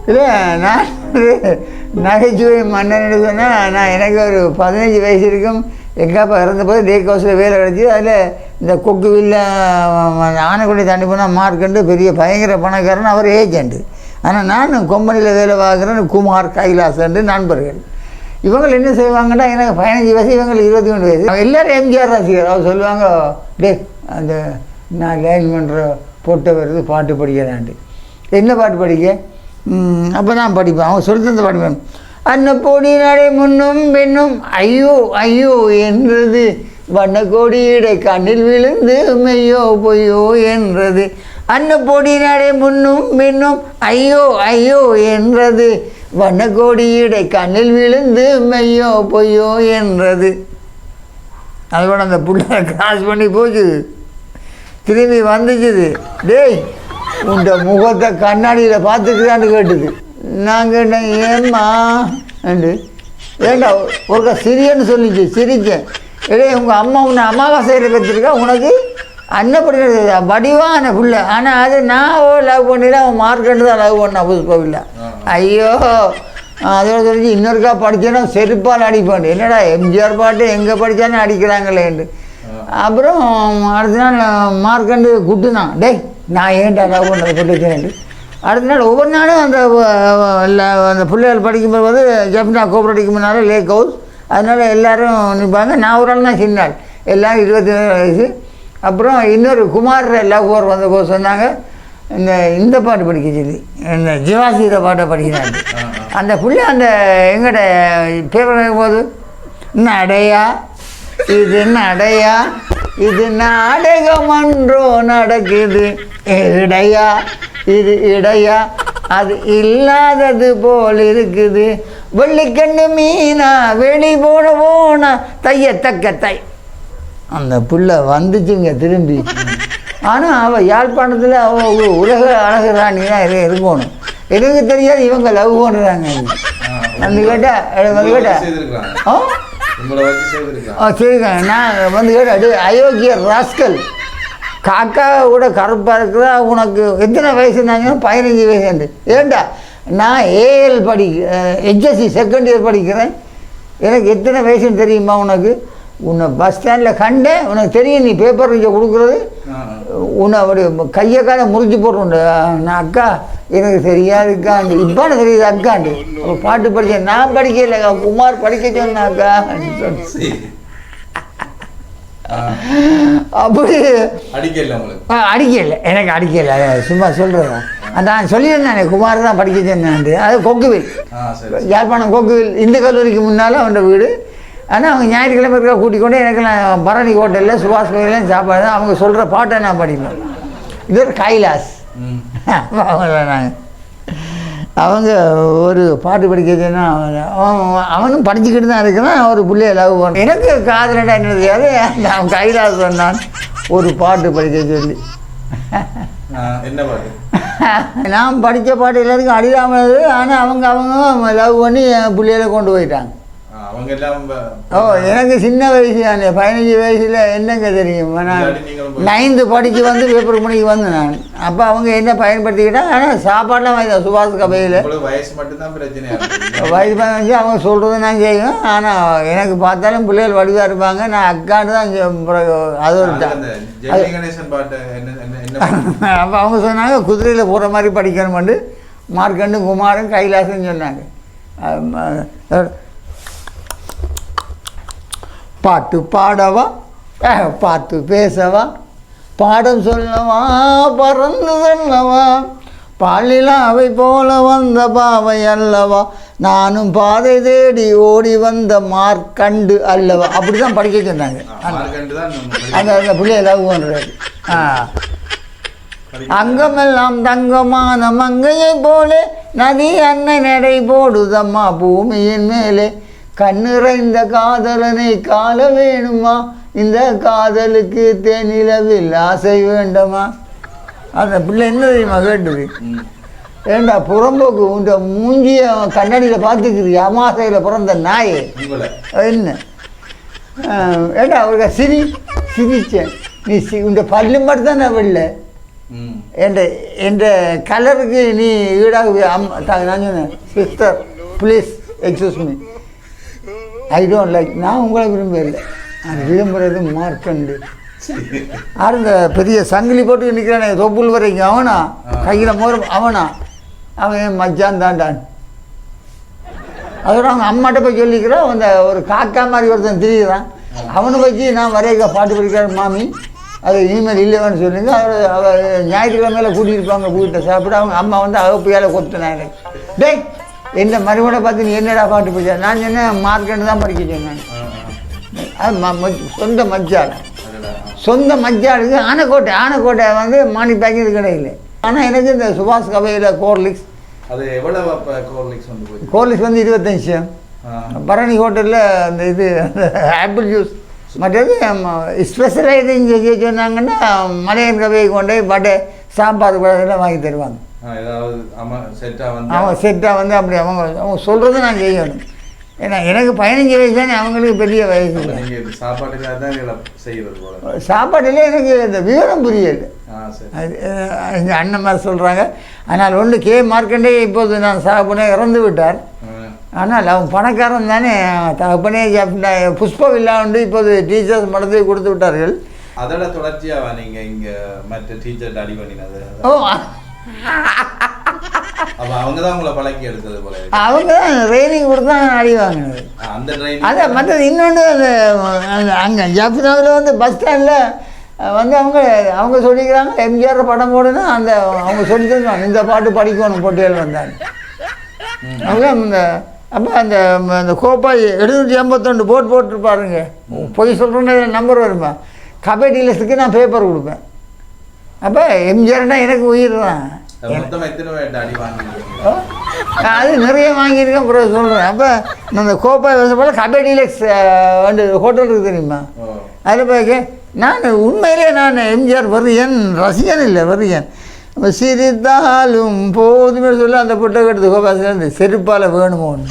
இல்லை நான் நகைச்சுவை மன்னன் சொன்னால் நான் எனக்கு ஒரு 15 வயசு இருக்கும். எங்கள் அப்பா இறந்தபோது டேக் ஹவுஸில் வேலை கிடச்சி அதில் இந்த கொக்கு வில்ல ஆனைக்குள்ளே தாண்டி போனால் மார்க்கண்டு பெரிய பயங்கர பணக்காரன், அவர் ஏஜெண்ட்டு. ஆனால் நான் கம்பெனியில் வேலை பார்க்குறேன். குமார், கைலாசன்று நண்பர்கள். இவங்க என்ன செய்வாங்கன்னா எனக்கு 15 வயசு, இவங்களுக்கு 23 வயசு. எல்லோரும் எம்ஜிஆர் ரசிகர். அவர் சொல்லுவாங்க, டே அந்த நான் லைன் பண்ணுற பொட்டை வருது பாட்டு படிக்கிறான்ட்டு. என்ன பாட்டு படிக்க? அப்போ தான் படிப்பேன். அவங்க சொல்லி தந்த படிப்பேன். அன்ன பொடி நடை முன்னும் பெண்ணும் ஐயோ ஐயோ என்றது, வண்ண கொடியிடை கண்ணில் விழுந்து மெய்யோ பொய்யோ என்றது. அன்ன பொடி நடை முன்னும் பெண்ணும் ஐயோ ஐயோ என்றது, வண்ண கொடியிடை கண்ணில் விழுந்து மெய்யோ பொய்யோ என்றது. அதோட அந்த புள்ள கிராஸ் பண்ணி போச்சு, திரும்பி வந்துச்சுது. டேய் உண்ட முகத்தை கண்ணாடியில் பார்த்துக்கிறான்னு கேட்டுது. நான் கேட்டேன், ஏம்மா அண்டு ஏண்டா ஒருக்கா சிரியன்னு சொல்லிச்சு. சிரித்தேன். இடே உங்கள் அம்மா உன்னை அமாவாசையில் கற்றுருக்கா, உனக்கு அன்னப்படி வடிவான புள்ள. ஆனால் அது நான் லவ் பண்ணிடலாம், அவன் மார்க்கெட்டு தான் லவ் பண்ணா புஷ்பவில்லை. ஐயோ அதோட தெரிஞ்சு இன்னொருக்கா படித்தேன்னா செருப்பால் அடிப்பான். என்னடா எம்ஜிஆர் பாட்டு எங்கே படித்தாலும் அடிக்கிறாங்களேண்டு. அப்புறம் அடுத்த நாள் மார்க்கண்டு குட்டுனான். டேய் நான் ஏன்டா லவ் பண்ணுறது சொல்லிட்டேன். அடுத்த நாள் ஒவ்வொரு நாளும் அந்த பிள்ளைகள் படிக்கும்போது வந்து ஜப்னா கோபுரம் அடிக்கும்போதுனால லேக் ஹவுஸ், அதனால் எல்லோரும் நிற்பாங்க. நான் ஒரு ஆள் தான் சின்ன ஆள், எல்லோரும் 27 வயசு. அப்புறம் இன்னொரு குமார் லவ்வர் வந்த போது சொன்னாங்க, இந்த பாட்டு படிக்க சொல்லி இந்த ஜிவாசீர பாட்டை படிக்கிறாங்க. அந்த பிள்ளை அந்த எங்கட பேப்பர் கேட்கும் போது நடையா இது நடையா இது நாடகமன்றோ நடக்குது, இடையா இது இடையா அது இல்லாதது போல் இருக்குது, வெள்ளிக்கண்ணு மீனா வெளி போன போனா தைய தக்க தை. அந்த பிள்ளை வந்துச்சுங்க திரும்பி. ஆனால் அவள் யாழ்ப்பாணத்தில் அவள் உலக அழகு ராணி தான் இருக்கணும். எனக்கு தெரியாது இவங்க லவ் பண்ணுறாங்க. வந்து கேட்டால் வந்து கேட்டேன் சரிங்க. நான் வந்து கேட்டேன், அயோக்கிய ராஸ்கல், காக்காவோட கருப்பாக இருக்கிறா, உனக்கு எத்தனை வயசுனாங்க? 15 வயசு. ஏண்டா நான் ஏஎல் HSC செகண்ட் இயர் படிக்கிறேன், எனக்கு எத்தனை வயசுன்னு தெரியுமா உனக்கு? உன்னை பஸ் ஸ்டாண்டில் கண்டேன், உனக்கு தெரியும் நீ பேப்பர் இங்கே கொடுக்குறது, உன்னை அப்படி கையை காலை முறிஞ்சு போடுறோண்டு. நான் அக்கா எனக்கு தெரியாதுக்காண்டு, இப்பான தெரியுது அக்காண்டு. பாட்டு படித்தேன். நான் படிக்கல, குமார் படிக்க சொன்னாக்கா. அப்படி அடிக்கல, எனக்கு அடிக்கல, சும்மா சொல்கிறேன். நான் சொல்லியிருந்தேன் குமார் தான் படிக்க சொன்னான்ட்டு. அது கொக்குவில், யாழ்ப்பாணம் கொக்குவில் இந்த கல்லூரிக்கு முன்னால் அவனோட வீடு. ஆனால் அவங்க ஞாயிற்றுக்கிழமை இருக்கா கூட்டிக் கொண்டு எனக்கு நான் பரணி ஹோட்டலில் சுபாஷ் கோயிலையும் சாப்பாடு தான். அவங்க சொல்கிற பாட்டை நான் படிப்பேன். இது ஒரு கைலாஸ். நாங்கள் அவங்க ஒரு பாட்டு படிக்கிறதுன்னா அவனும் படிச்சுக்கிட்டு தான் இருக்கிறான். ஒரு பிள்ளைய லவ் பண்ண எனக்கு காதலடா என்ன தெரியாது. அவன் கைலாஸ் சொன்னான் ஒரு பாட்டு படிக்க சொல்லி. என்ன பாட்டு? நான் படித்த பாட்டு எல்லாருக்கும் அடிதாமல். ஆனால் அவங்க லவ் பண்ணி என் பிள்ளையில கொண்டு போயிட்டாங்க. எனக்கு சின்ன வயசு தானே, 15 வயசில் என்னங்க தெரியும். நான் 9th படித்து வந்து பேப்பர் மணிக்கு வந்தேன் நான். அப்போ அவங்க என்ன பயன்படுத்திக்கிட்டாங்க. ஆனால் சாப்பாடெலாம் வாங்கிதான் சுபாஷ் கபையில் வயசு மட்டும்தான் பிரச்சனை. வயசு வந்து அவங்க சொல்கிறது நான் செய்வேன். ஆனால் எனக்கு பார்த்தாலும் பிள்ளைகள் வடிவாக இருப்பாங்க. நான் அக்காண்டு தான் அது ஒரு அப்போ அவங்க சொன்னாங்க குதிரையில் போகிற மாதிரி படிக்கணுமெண்டு. மார்க்கண்டு குமாரும் கைலாசன்னு சொன்னாங்க. பாட்டு பாடவா, பாட்டு பேசவா, பாடம் சொல்லவா, பறந்து சொல்லவா, பாலிலா அவை போல வந்த பாவை அல்லவா, நானும் பாதை தேடி ஓடி வந்த மார்க்கண்டு அல்லவா. அப்படி தான் படிக்க சொன்னாங்க. அந்த பிள்ளைய லவ் பண்ணுறாரு. அங்கமெல்லாம் தங்கமான மங்கையை போல நதி அன்னை நடை போடுதம்மா பூமியின் மேலே, கண்ணிறைந்த காதலனை கால வேணுமா, இந்த காதலுக்கு தேனிலவில் ஆசை வேண்டுமா. அந்த பிள்ளை என்ன தெரியுமா கேட்டுது? ஏண்டா புறம்போக்கு உண்ட மூஞ்சிய கண்ணாடியில் பார்த்துக்குது, அமாசையில் பிறந்த நாயே என்ன. ஏண்டா அவருக்கு சிரிச்சேன். நீ உண்ட பல்லு மட்டும் தான் நான் வெளில என் கலருக்கு நீ ஈடாக நான் சொன்னேன் sister please excuse me I don't like நான் உங்களை விரும்பவில்லை நான் விரும்புகிறது மார்க்கண்டு யார் இந்த பெரிய சங்கிலி போட்டு நிற்கிறானே தொப்புள் வரைக்கும் அவனா கையில் மோரும் அவனா அவன் என் மச்சான் தாண்டான் அதோட அவங்க அம்மாட்ட போய் சொல்லிக்கிறான் அந்த ஒரு காக்கா மாதிரி ஒருத்தன் திரிகிறான் அவனை வச்சு நான் வரைய பாட்டு படிக்கிறார் மாமி அது இனிமேல் இல்லைன்னு சொல்லுங்க அவர் ஞாயிற்றுக்கிழமையில கூட்டியிருப்பாங்க வீட்டை சாப்பிட அவங்க அம்மா வந்து அகப்பையால் கொத்துனேன் எனக்கு டேய் என்ன மறுபடிய பார்த்து நீ என்னடா பாட்டு படிச்சா நான் சொன்னேன் மார்க்கெட்டு தான் படிக்க சொன்னேன் அது சொந்த மச்சாள் சொந்த மச்சாளுக்கு ஆனைக்கோட்டை வந்து மானி பேக்கிங் கிடையாது ஆனால் எனக்கு இந்த சுபாஷ் கவையில் கோர்லிக்ஸ் அது எவ்வளவு கோர்லிக்ஸ் வந்து 25 பரணி ஹோட்டலில் அந்த இது ஆப்பிள் ஜூஸ் மற்றது ஸ்பெஷலைசிங் செய்ய சொன்னாங்கன்னா மலையன் கவையை கொண்டு பட்டை சாம்பார் இதெல்லாம் வாங்கி தருவாங்க அவங்க செட்டாக வந்து அப்படி அவங்க சொல்கிறத நான் செய்யணும் ஏன்னா எனக்கு 15 வயசு தானே அவங்களுக்கு பெரிய வயசு சாப்பாட்டில் எனக்கு இந்த விவரம் புரியல எங்கள் அண்ணன் மாதிரி சொல்கிறாங்க ஆனால் ஒன்று கே மார்க்கண்டே இப்போது நான் சாப்பிட இறந்து விட்டார் ஆனால் அவன் பணக்காரன் தானே தகப்பனே புஷ்பவில்லா உண்டு இப்போது டீச்சர்ஸ் மடத்தை கொடுத்து விட்டார்கள் அதோட தொடர்ச்சியாக நீங்கள் இங்கே மற்ற டீச்சர் அடி பண்ணினது அவங்க தான் உங்களை பழக்கி எடுத்தது போல அவங்க தான் ட்ரைனிங் கொடுத்தா அடி வாங்கினது அந்த ட்ரைனிங் அதான் மற்றது இன்னொன்று அந்த அங்கே ஜாஃபினாவில் வந்து பஸ் ஸ்டாண்டில் வந்து அவங்க சொல்லிக்கிறாங்க எம்ஜிஆர் படம் போடுன்னா அந்த அவங்க சொல்லி தருவாங்க இந்த பாட்டு படிக்கணும் போட்டியில் வந்தாங்க அவங்க இந்த அப்போ அந்த கோப்பாய் 752 போட்டிருப்பாருங்க பொய் சொல்கிறேன்னு நம்பர் வருமா கபடி லிஸ்ட்டுக்கு நான் பேப்பர் கொடுப்பேன் அப்போ எம்ஜிஆர்னா எனக்கு உயிர் தான் அது நிறைய வாங்கியிருக்கேன் அப்புறம் சொல்கிறேன் அப்போ அந்த கோப்பாய் போல் கபடி லிக்ஸ் வந்து ஹோட்டல் இருக்குது தெரியுமா அதில் போய் நான் உண்மையிலே நான் எம்ஜிஆர் வருயன் ரசிகன் இல்லை வருயன் சிரித்தாலும் போதுமே சொல்ல அந்த புட்டை எடுத்து கோபாசிலேருந்து செருப்பால் வேணுமோன்னு